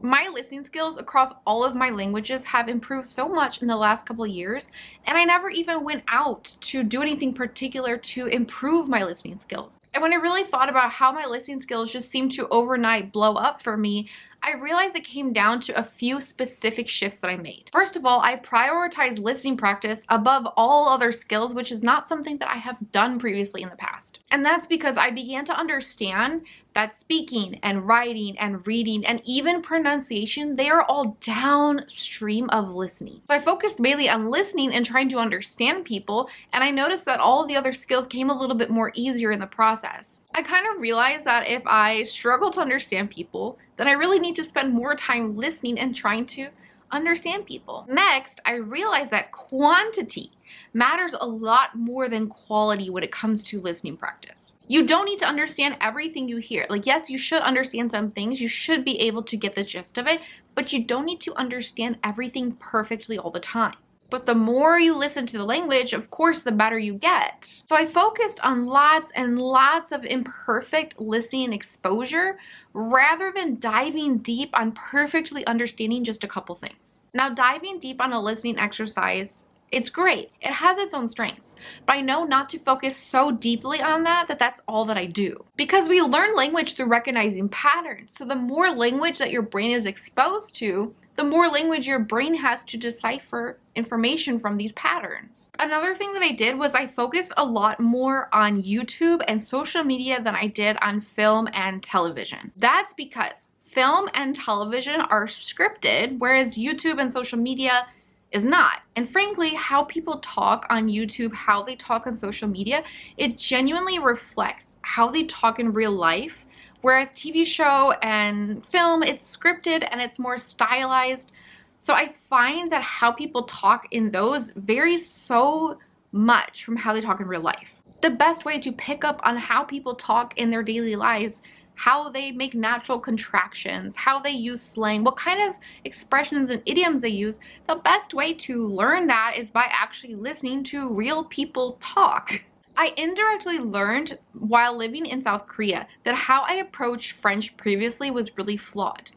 My listening skills across all of my languages have improved so much in the last couple of years, and I never even went out to do anything particular to improve my listening skills. And when I really thought about how my listening skills just seemed to overnight blow up for me, I realized it came down to a few specific shifts that I made. First of all, I prioritize listening practice above all other skills, which is not something that I have done previously in the past. And that's because I began to understand that speaking and writing and reading and even pronunciation, they are all downstream of listening. So I focused mainly on listening and trying to understand people, and I noticed that all of the other skills came a little bit more easier in the process. I kind of realized that if I struggle to understand people, then I really need to spend more time listening and trying to understand people. Next, I realized that quantity matters a lot more than quality when it comes to listening practice. You don't need to understand everything you hear. Like, yes, you should understand some things. You should be able to get the gist of it, but you don't need to understand everything perfectly all the time. But the more you listen to the language, of course, the better you get. So I focused on lots and lots of imperfect listening exposure rather than diving deep on perfectly understanding just a couple things. Now, diving deep on a listening exercise, it's great. It has its own strengths, but I know not to focus so deeply on that's all that I do. Because we learn language through recognizing patterns. So the more language that your brain is exposed to, the more language your brain has to decipher information from these patterns. Another thing that I did was I focused a lot more on YouTube and social media than I did on film and television. That's because film and television are scripted, whereas YouTube and social media is not. And frankly, how people talk on YouTube, how they talk on social media, it genuinely reflects how they talk in real life. Whereas TV show and film, it's scripted and it's more stylized. So I find that how people talk in those varies so much from how they talk in real life. The best way to pick up on how people talk in their daily lives, how they make natural contractions, how they use slang, what kind of expressions and idioms they use, the best way to learn that is by actually listening to real people talk. I indirectly learned while living in South Korea that how I approached French previously was really flawed.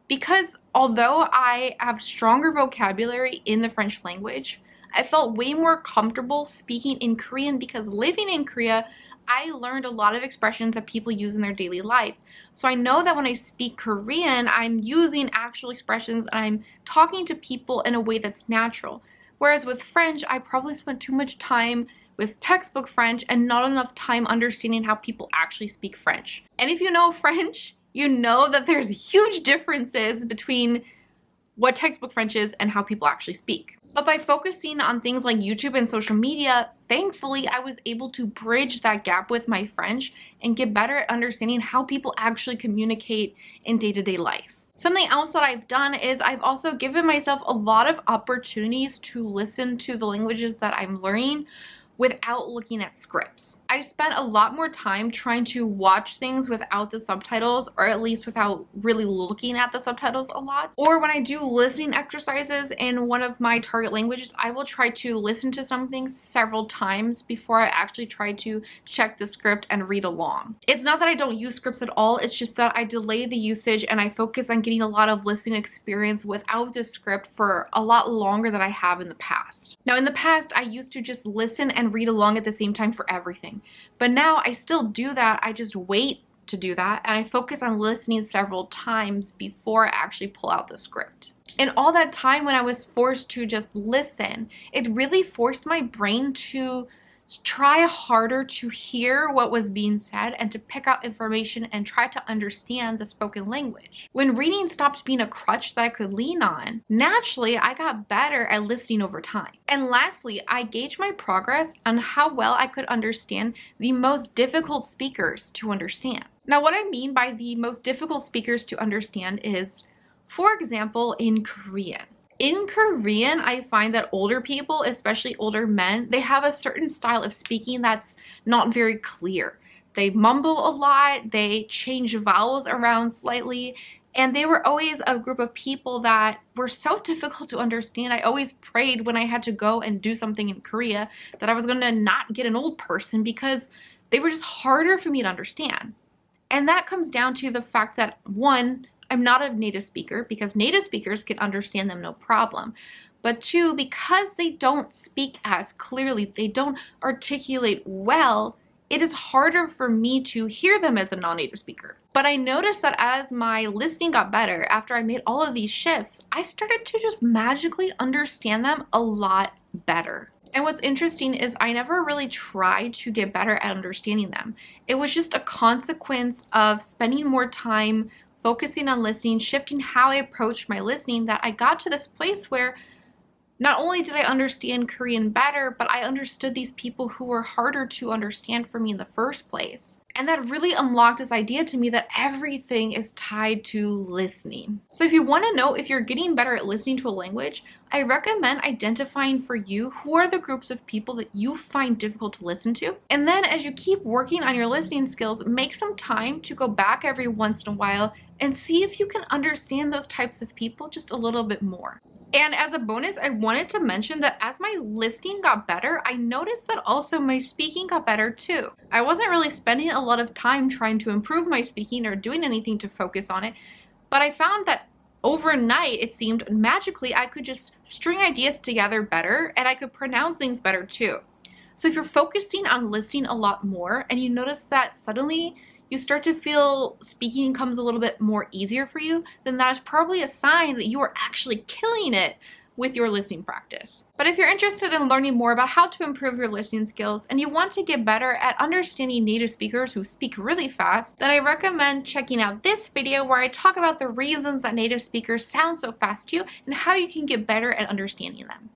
Because although I have stronger vocabulary in the French language, I felt way more comfortable speaking in Korean because living in Korea, I learned a lot of expressions that people use in their daily life. So I know that when I speak Korean, I'm using actual expressions and I'm talking to people in a way that's natural. Whereas with French, I probably spent too much time with textbook French and not enough time understanding how people actually speak French. And if you know French, you know that there's huge differences between what textbook French is and how people actually speak. But by focusing on things like YouTube and social media, thankfully I was able to bridge that gap with my French and get better at understanding how people actually communicate in day-to-day life. Something else that I've done is I've also given myself a lot of opportunities to listen to the languages that I'm learning without looking at scripts. I spent a lot more time trying to watch things without the subtitles, or at least without really looking at the subtitles a lot. Or when I do listening exercises in one of my target languages, I will try to listen to something several times before I actually try to check the script and read along. It's not that I don't use scripts at all, it's just that I delay the usage and I focus on getting a lot of listening experience without the script for a lot longer than I have in the past. Now in the past, I used to just listen and read along at the same time for everything. But now I still do that, I just wait to do that and I focus on listening several times before I actually pull out the script. And all that time when I was forced to just listen, it really forced my brain to try harder to hear what was being said and to pick out information and try to understand the spoken language. When reading stopped being a crutch that I could lean on, naturally I got better at listening over time. And lastly, I gauged my progress on how well I could understand the most difficult speakers to understand. Now what I mean by the most difficult speakers to understand is, for example, in Korean. In Korean, I find that older people, especially older men, they have a certain style of speaking that's not very clear. They mumble a lot, they change vowels around slightly, and they were always a group of people that were so difficult to understand. I always prayed when I had to go and do something in Korea that I was gonna not get an old person because they were just harder for me to understand. And that comes down to the fact that, one, I'm not a native speaker, because native speakers can understand them no problem. But two, because they don't speak as clearly, they don't articulate well, it is harder for me to hear them as a non-native speaker. But I noticed that as my listening got better, after I made all of these shifts, I started to just magically understand them a lot better. And what's interesting is I never really tried to get better at understanding them. It was just a consequence of spending more time focusing on listening, shifting how I approached my listening, that I got to this place where not only did I understand Korean better, but I understood these people who were harder to understand for me in the first place. And that really unlocked this idea to me that everything is tied to listening. So if you want to know if you're getting better at listening to a language, I recommend identifying for you who are the groups of people that you find difficult to listen to. And then as you keep working on your listening skills, make some time to go back every once in a while and see if you can understand those types of people just a little bit more. And as a bonus, I wanted to mention that as my listening got better, I noticed that also my speaking got better too. I wasn't really spending a lot of time trying to improve my speaking or doing anything to focus on it, but I found that overnight, it seemed magically, I could just string ideas together better and I could pronounce things better too. So if you're focusing on listening a lot more and you notice that suddenly you start to feel speaking comes a little bit more easier for you, then that is probably a sign that you are actually killing it with your listening practice. But if you're interested in learning more about how to improve your listening skills and you want to get better at understanding native speakers who speak really fast, then I recommend checking out this video where I talk about the reasons that native speakers sound so fast to you and how you can get better at understanding them.